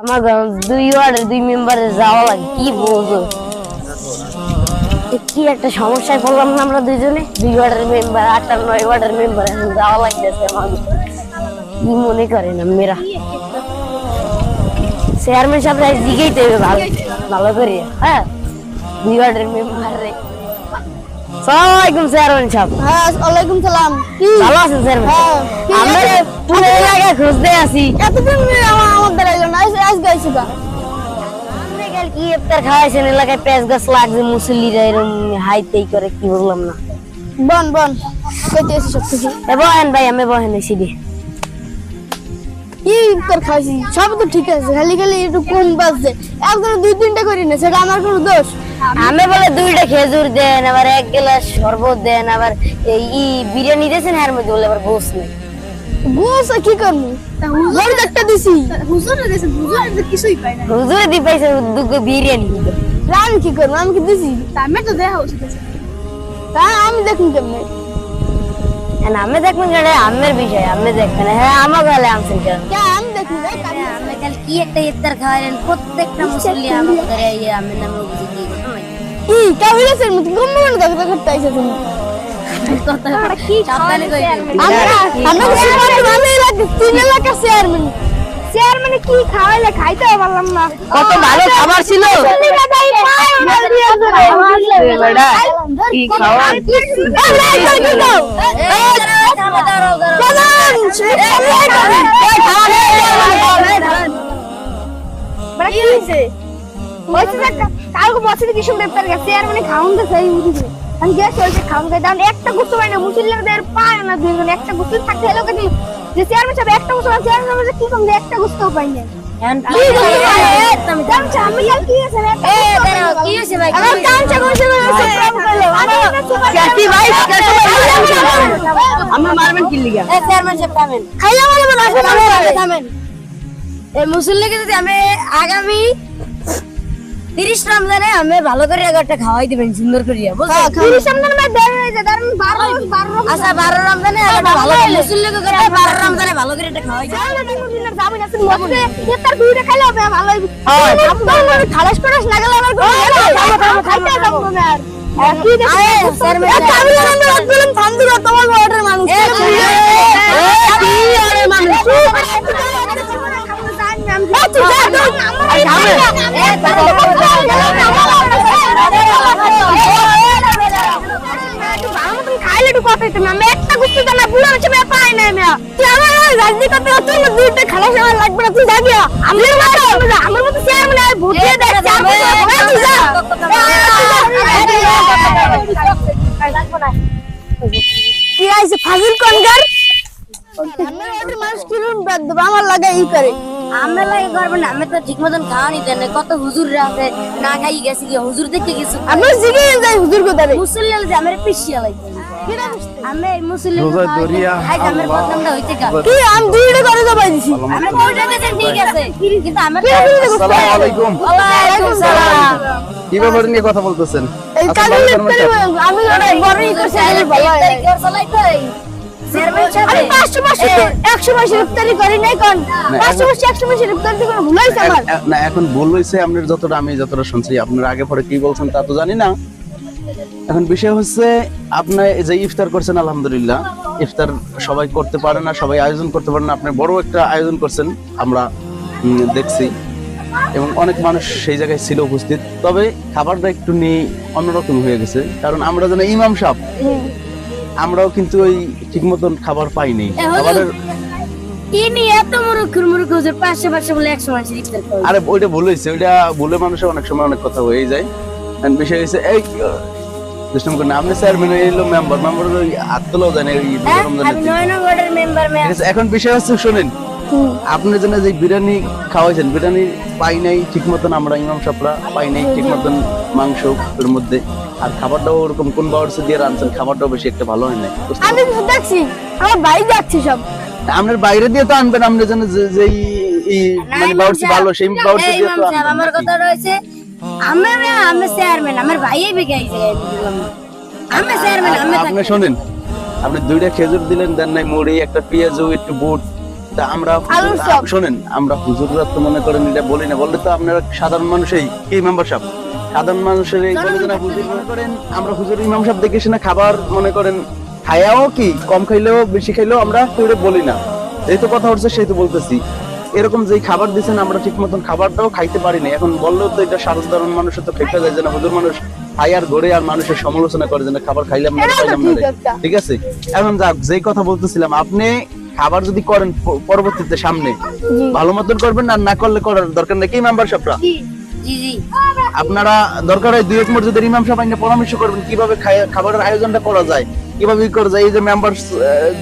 আমার দুই ওয়ার্ডের দুই মেম্বারে যাওয়া লাগে কি বলবো কি একটা সমস্যায় পড়লাম না আমরা দুইজনে দুই ওয়ার্ডের মেম্বার 8 আর 9 ওয়ার্ডের মেম্বার এখন যাওয়া লাগতেছে আমাকে কি মনে করেন মেয়েরা চেয়ারম্যান সাহেব জিগেই তো ভালো ভালো করে হ্যাঁ দুই ওয়ার্ডের মেম্বার রে আসসালামু আলাইকুম চেয়ারম্যান সাহেব। হ্যাঁ ওয়ালাইকুম সালাম। কি ভালো আছেন চেয়ারম্যান? আমরা পুরো এলাকায় খুঁজতে আছি এতদিন আমাদের আইলো না আজকে আইছি গা। আপনি কাল কি ইফতার খাওয়াইছেন এলাকায় পেঁয়াজ গাছ লাগছে মুসল্লিরা এরকম হাইতেই করে কি বললাম না বন কইতে এসে সব কিছু এ বহেন ভাই আমি বহেন এসি দি কি ইফতার খাইছি সব তো ঠিক আছে খালি একটু কম বাজছে একদিন দুই তিনটা করি না সেটা আমার কোনো দোষ। আমি বলে দুইটা খেজুর দেন আবার এক গ্লাস শরবত দেন আবার এই বিরিয়ানি দিয়েছেন এর মধ্যে বলে আবার গোস নেই গোস কি করবো হুজুর একটা দিছি হুজুরে দিছে হুজুরে তো কিছুই পাই না হুজুরে দি পাইছে দুটো বিরিয়ানি আমি কি করবো আমি কি দিছি আমি তো দেখা উচিত তা আমি দেখুন কেমনে আমি দেখবেন কেন আমের বিষয় আমি দেখবেন হ্যাঁ আমার গালে আনছেন কেন আমি দেখুন আমি কাল কি একটা ইফতার খাওয়ালেন প্রত্যেকটা মুসল্লি আমাদের এই আমের নামে অভিযোগ দিয়ে কি কাবিলের মত গম্বন দেখতে করতে আইছো তুমি কি সাবধানে কই চেয়ারম্যান কি খাওয়াইলে খাইতে পারলাম না কত ভালো খাবার ছিল কি খাওয়া কালকে বসে কি সুন্দর চেয়ারম্যান খাওয়ান তো সেই বুঝিছে আমি গ্যাস চলছে খাওয়ান খাই দাম একটা গুস্তু পাই না মুসলিমদের পায় না দুইজন একটা গুস্তু থাকতে এলো কেন যে চেয়ারম্যান সাহেব একটা গুস্তু চেয়ারম্যান কি কম একটা গুস্তু পাই না মুসল্লিকে যদি আমি আগামী 30 রমজানে আমি ভালো করে একটা খাওয়াই দিবেন সুন্দর করিয়া বুঝছেন 30 রমজানে মধ্যে দেন হয়ে যায় কারণ 12 আচ্ছা 12 রমজানে ভালো মুসল্লিকে করে 12 রমজানে ভালো করে একটা খাওয়াই দিবেন যাবেন আসলে মধ্যে ইফতার দুইটা খাইলে হবে ভালো হবে খালাস করাস না গেলে আমার খাইতে যাব না আর কি দেখেন স্যার আমি বললাম থামদুরা তোমার অর্ডার মানুষ কি অর্ডার মানুষ খাইলে একটু কথা হইতো আমি একটা গুস্তু দানা বুড়া হচ্ছে আমি পাই না আমি তুই আমার রাজনীতি করতে হতো না দুইটা খালা সময় লাগবে না তুই যাবি আমার মতো চেয়ারম্যান আর ভোট দিয়ে দেখ কি আইছে ফাজিল কোনগার মানুষ কিরম আমার লাগে ই করে আমরা লাগে করবেন আমি তো ঠিক মতন খাওয়ানি দেন কত হুজুররা আছে না খাই গেছি কি হুজুর দেখতে কিছু আমরা জিগে যাই হুজুর কোথায় মুসল্লি যে আমার পিছিয়ে লাগবে আমি মুসল্লি খাই আমার প্রথমটা হইতে গা কি আমি দুইটা করে জবাই দিছি আমি দুইটা দিয়েছি ঠিক আছে কিন্তু আমার আসসালামু আলাইকুম ওয়ালাইকুম সালাম কি ব্যাপার নিয়ে কথা বলতেছেন এই কাজে আমি বড়ই করছি তারিখের চালাইতে চেয়ারম্যান সাহেব 100 মাসের ইফতারি করি নাই কোন 100 মাসের ইফতারি কোনো ভুল হইছে আমার না এখন ভুল হইছে আপনার যতটা আমি যতটা শুনছি আপনার আগে পরে কি বলছেন তা তো জানি না এখন বিষয় হচ্ছে আপনি যে ইফতার করছেন আলহামদুলিল্লাহ ইফতার সবাই করতে পারে না সবাই আয়োজন করতে পারে না আপনি বড় একটা আয়োজন করছেন আমরা দেখছি এবং অনেক মানুষ সেই জায়গায় ছিল উপস্থিত তবে খাবারটা একটু নিয়ে অন্যরকম হয়ে গেছে কারণ আমরা যেন ইমাম সাহেব আমরাও কিন্তু ওই ঠিক মতন খাবার পাইনি খাবারের ইনি এত মুরুখ হুজুর 500 বলে 100 মাসের ইফতার খাওয়াই আরে ওইটা ভুল হয়েছে ওইটা ভুলে মানুষের অনেক সময় অনেক কথা হয়ে যায় বিষয় হয়েছে এই সিস্টেম করে আপনি চেয়ারম্যান এলো মেম্বার ওই আত্মলাও জানে আমি 9 নম্বরের মেম্বার এখন বিষয় হচ্ছে শুনেন আপনি যেন যে বিরিয়ানি খাওয়াইছেন বিরিয়ানি পাই নাই ঠিক মতন আমরা ইমাম সাহেবরা পাই নাই ঠিক মতন মাংস এর মধ্যে আর খাবারটাও ওরকম কোন বাওয়ার্সে দিয়ে রাঁধছেন খাবারটাও বেশি একটা ভালো হয় নাই আমি দেখছি আমার ভাই যাচ্ছে সব আপনার বাইরে দিয়ে তো আনবেন আপনি যেন যে মানে বাওয়ার্সে ভালো সেই বাওয়ার্সে দিয়ে তো আমার কথা রয়েছে আমি চেয়ারম্যান আমার ভাইই বেগাইছে আমি চেয়ারম্যান আপনি শুনেন আপনি দুইটা খেজুর দিলেন দেন নাই মুড়ি একটা পেঁয়াজ একটু বুট তা আমরা আলুর চপ। শোনেন, আমরা হুজুররা তো মনে করেন এটা বলি না, বললে তো আপনারা সাধারণ মানুষই কি মেম্বার সাহেব, সাধারণ মানুষের এই বলে না হুজুর মনে করেন আমরা হুজুর ইমাম সাহেব দেখে শুনে খাবার মনে করেন খায়াও কি কম খাইলেও বেশি খাইলেও আমরা কেউ বলি না, যেহেতু কথা হচ্ছে সেই তো বলতেছি। এরকম যে খাবার দিচ্ছেন আমরা ঠিক মতন খাবারটাও খাইতে পারি না, এখন বললেও তো এটা সাধারণ মানুষের তো খেতে যায় যে না, হুজুর মানুষ খাই আর গড়ে আর মানুষের সমালোচনা করে যে না খাবার খাইলাম না খাইলাম না, ঠিক আছে। এখন যাক, যেই কথা বলতেছিলাম, আপনি খাবার যদি করেন পরবর্তীতে সামনে ভালো মতন করবেন, আর না করলে করার দরকার নেই কি মেম্বার সাহেবরা, জি জি আপনারা দরকার হয় দুই এক মসজিদের ইমাম সাহেব আইনে পরামর্শ করবেন কিভাবে খাবারের আয়োজনটা করা যায়, কিভাবে কি করা যায়। এই যে মেম্বার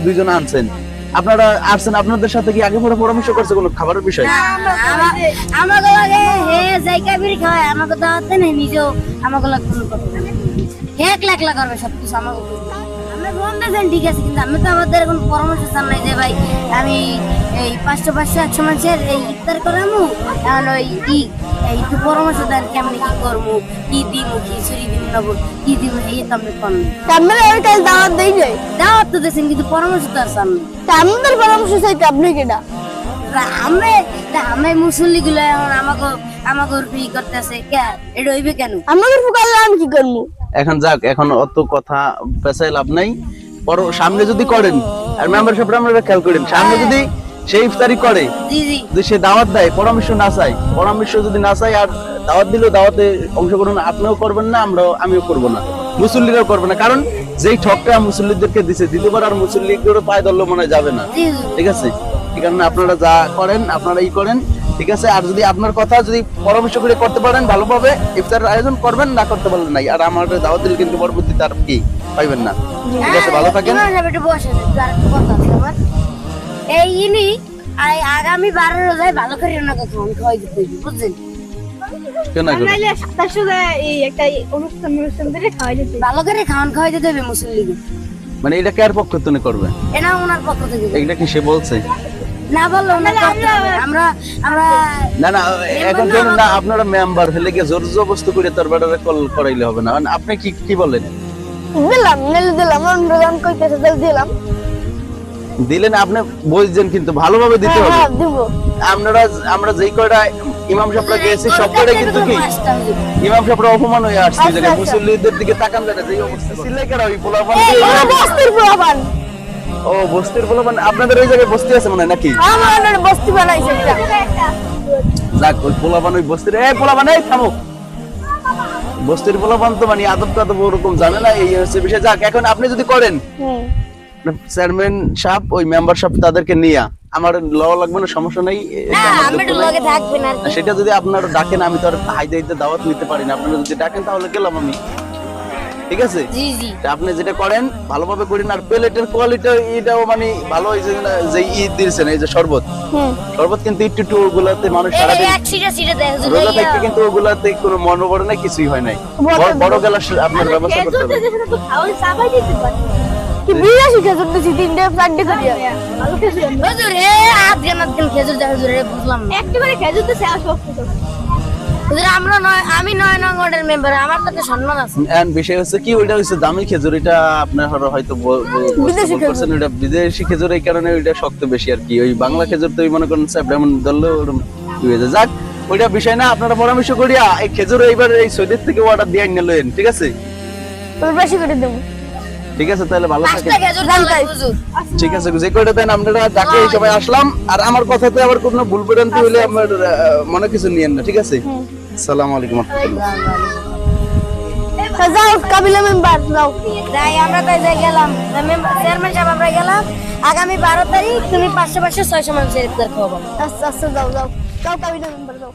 দুইজন আনছেন, আপনারা আসছেন, আপনাদের সাথে কি আগে পরে পরামর্শ করছে কোনো খাবারের বিষয়? আমাকে লাগে হে জায়গা বিড়ি খাওয়ায়, আমাকে দাওয়াতে নেই, নিজেও আমাকে লাগে কোনো কথা হে একলা একলা করবে সবকিছু আমাকে আমরা বলতেছেন ঠিক আছে, কিন্তু আমি তো আমাদের এখন পরামর্শ চান নাই যে ভাই আমি এই 500 মানুষের এই ইফতার করামু, এখন ওই কি এই একটু পরামর্শ দেন কেমনি কি করবো, কি দিমু, কি ছুরি দিমু না কি দিমু, এই তো আমি কোন আমরা ওই কাজ দাওয়াত দেই নাই, দাওয়াত তো দিয়েছেন কিন্তু পরামর্শ তো আর চান না। আমাদের পরামর্শ চাইতে আপনি কেডা? আমরা মুসল্লি গুলো এখন আমাকে ই করতেছে এটা হইবে কেন? আমাদের ফুকালে আমি কি করবো? এখন যাক, এখন অত কথা পেছায় লাভ নাই, সামনে যদি করেন আর মেম্বার সাহেবরা আপনারা খেয়াল করেন, সামনে যদি সেই ইফতারি করে জি জি যদি সে দাওয়াত দেয়, পরামর্শ না চাই, পরামর্শ যদি না চাই আর দাওয়াত দিলেও দাওয়াতে অংশগ্রহণ আপনিও করবেন না, আমিও করবো না, মুসল্লিরাও করবে না, কারণ যেই ঠকটা মুসল্লিদেরকে দিছে দ্বিতীয়বার আর মুসল্লিগুলো পায়ে ধরলে মনে হয় যাবে না, জি জি ঠিক আছে। এই কারণে আপনারা যা করেন আপনারা ই করেন, ঠিক আছে। আর যদি আপনার কথা যদি পরামর্শ করে করতে পারেন ভালোভাবে ইফতারের আয়োজন করবেন, না করতে পারলেন নাই, আর আমার দাওয়াত দিলে কিন্তু পরবর্তীতে আর কি পাইবেন না, ঠিক আছে। ভালো থাকেন। এই ইনি আগামী 12 রোজায় ভালো করে রান্না করতে খাওয়াই দিতে হইবে, বুঝছেন? কেন না নাইলে 27 এই একটা অনুষ্ঠান ধরে খাওয়াই দিতে। ভালো করে খাওয়াই দিতে হবে মুসল্লিকে, মানে এটা কার পক্ষ থেকে করবে? এটা ওনার পক্ষ থেকে এটা কি সে বলছে? না বললো ওনার করতে হবে। আমরা না না, এখন কেন না, আপনারা মেম্বার হলে গিয়ে জোর জবরদস্তি করে তার ব্যাটারে কল করাইলে হবে না, মানে আপনি কি বলেন? দিলাম নাইলে দিলাম, আমরা গান কইতেছে দিলাম, দিলেন আপনি বুঝছেন, কিন্তু ভালোভাবে দিতে হবে। হ্যাঁ দিব। আমরা যেই কয়টা ইমাম সাহেবরা গেছি সব কয়টা কিন্তু কি ইমাম সাহেবরা অপমান হয়ে আসছে, যে মুসল্লিদের দিকে তাকান যায় না, যেই অবস্থা সিলেকেরা ওই পোলাপান ওরা বস্তির পোলাপান। ও বস্তির পোলাপান, আপনাদের ওই জায়গায় বস্তি আছে মনে হয় নাকি? আমাদের বস্তি বানাইছে একটা। যাক, ওই পোলাপান ওই বস্তির পোলাপান, এই থামো, বস্তির পোলাপান তো মানে আদব কাদব ওরকম জানে না, এই হচ্ছে বিষয়। যাক, এখন আপনি যদি করেন চেয়ারম্যান সাহেব ওই মেম্বার সাহেব তাদেরকে নিয়ে আমার লওয়া লাগবে না, সমস্যা নেই, সেটা যদি আপনারা ডাকেন আমি তো আর হাইতে হাইতে দাওয়াত নিতে পারি না, আপনারা যদি ডাকেন তাহলে গেলাম আমি, ঠিক আছে। আপনি যেটা করেন ভালোভাবে করেন, আর প্লেটের কোয়ালিটি এটাও মানে ভালো হয়েছে, যে ঈদ দিয়েছেন এই যে শরবত কিন্তু একটু ওগুলাতে মানুষ সারাদিন রোজা থাকতে কিন্তু ওগুলাতে কোনো মনোবল নাই, কিছুই হয় নাই, বড় গ্লাস আপনার ব্যবস্থা করতে হবে। কি বিরাশি খেজুর দিছি, 3টে 4টে করিয়া। হুজুর আজকে খেজুর দেয় হুজুর, বুঝলাম না একটা করে খেজুর দিছে আর সব কিছু। হুজুর আমি 9 নং ওয়ার্ডের মেম্বার, আমার তো একটা সম্মান আছে। এন্ড বিষয় হচ্ছে কি, ওইটা হচ্ছে দামি খেজুর, এটা আপনার হয়তো বিদেশি বলছেন ওইটা বিদেশি খেজুর, এই কারণে ওইটা শক্ত বেশি আর কি। ওই বাংলা খেজুর তো মনে করেন যেমন ধরলে হয়ে যায়। যাক, ওইটা বিষয় না, আপনারা পরামর্শ করিয়া এই খেজুর এইবার এই সৌদি থেকে অর্ডার দিয়ে নিলেন, ঠিক আছে? বেশি করে দেব, ঠিক আছে, তাহলে ভালো থাকেন। 5টা খেজুর দাও হুজুর, ঠিক আছে, যে কয়টা দেন আপনারা ডাকে সবাই আসলাম, আর আমার কথাতে আবার কোনো ভুল ভ্রান্তি হলে আমার মনে কিছু নিয়েন না, ঠিক আছে? আসসালামু আলাইকুম ওয়া রাহমাতুল্লাহ। যাও কাবিলা মেম্বার যাও। যাই আমরা তাই যাই গেলাম, চেয়ারম্যান সাহেব আমরা গেলাম, আগামী 12 তারিখ তুমি 500 600 মানুষের ইফতার খাওয়াবো। আচ্ছা যাও কাবিলা মেম্বার যাও।